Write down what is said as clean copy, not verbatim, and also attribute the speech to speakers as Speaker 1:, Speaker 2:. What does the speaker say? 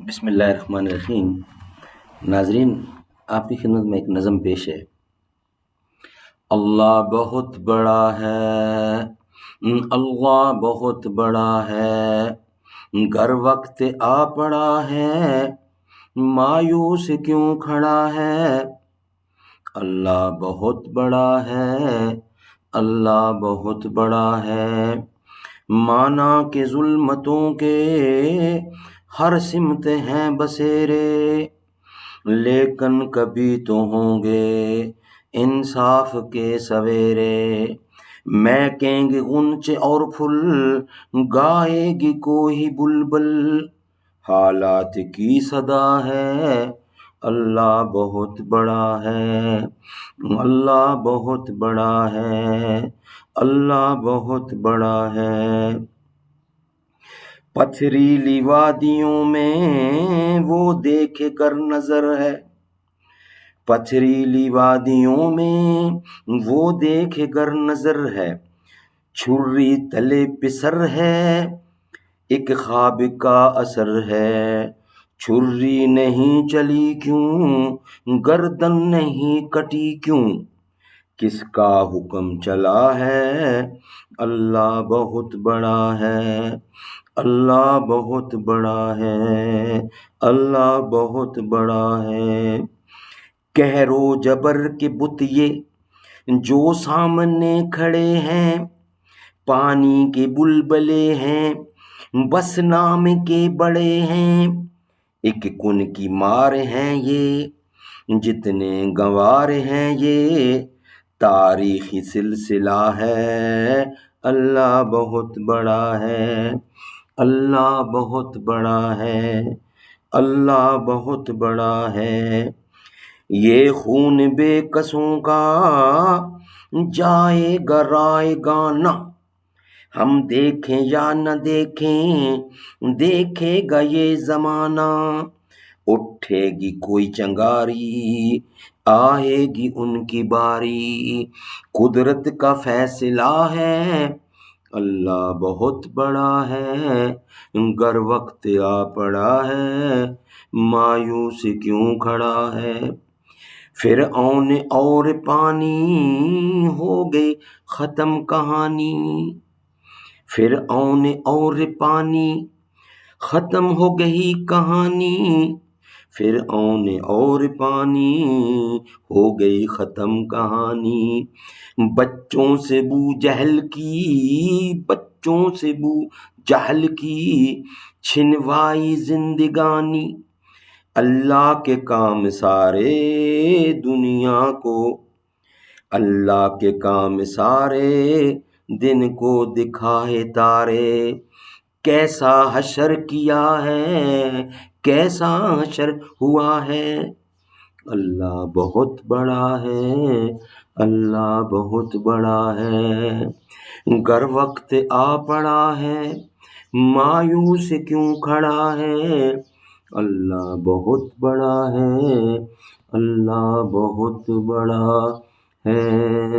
Speaker 1: بسم اللہ الرحمن الرحیم۔ ناظرین، آپ کی خدمت میں ایک نظم پیش ہے۔ اللہ بہت بڑا ہے، اللہ بہت بڑا ہے، گر وقت آ پڑا ہے، مایوس کیوں کھڑا ہے۔ اللہ بہت بڑا ہے، اللہ بہت بڑا ہے، مانا کہ ظلمتوں کے ہر سمت ہیں بسیرے، لیکن کبھی تو ہوں گے انصاف کے سویرے۔ مہکیں گے غنچے اور پھول، گائے گی کوئی بلبل، حالات کی صدا ہے، اللہ بہت بڑا ہے، اللہ بہت بڑا ہے، اللہ بہت بڑا ہے۔ پتھریلی وادیوں میں وہ دیکھے گر نظر ہے، پتھریلی وادیوں میں وہ دیکھے گر نظر ہے، چھری تلے پسر ہے، ایک خواب کا اثر ہے۔ چھری نہیں چلی کیوں، گردن نہیں کٹی کیوں، کس کا حکم چلا ہے، اللہ بہت بڑا ہے، اللہ بہت بڑا ہے، اللہ بہت بڑا ہے۔ قہر و جبر کے بت یہ جو سامنے کھڑے ہیں، پانی کے بلبلے ہیں، بس نام کے بڑے ہیں، ایک کن کی مار ہیں یہ، جتنے گنوار ہیں یہ، تاریخی سلسلہ ہے، اللہ بہت بڑا ہے، اللہ بہت بڑا ہے، اللہ بہت بڑا ہے۔ یہ خون بے کسوں کا جائے گا رائے گا نہ، ہم دیکھیں یا نہ دیکھیں دیکھے گا یہ زمانہ، اٹھے گی کوئی چنگاری آئے گی ان کی باری، قدرت کا فیصلہ ہے، اللہ بہت بڑا ہے، گر وقت آ پڑا ہے، مایوس کیوں کھڑا ہے۔ فرعون اور پانی ہو گئی ختم کہانی، فرعون اور پانی ختم ہو گئی کہانی، فرعون اور پانی ہو گئی ختم کہانی، بچوں سے بو جہل کی، بچوں سے بو جہل کی چھنوائی زندگانی، اللہ کے کام سارے دنیا کو، اللہ کے کام سارے دن کو دکھائے تارے، کیسا حشر کیا ہے، کیسا حشر ہوا ہے، اللہ بہت بڑا ہے، اللہ بہت بڑا ہے، گر وقت آ پڑا ہے، مایوس کیوں کھڑا ہے، اللہ بہت بڑا ہے، اللہ بہت بڑا ہے۔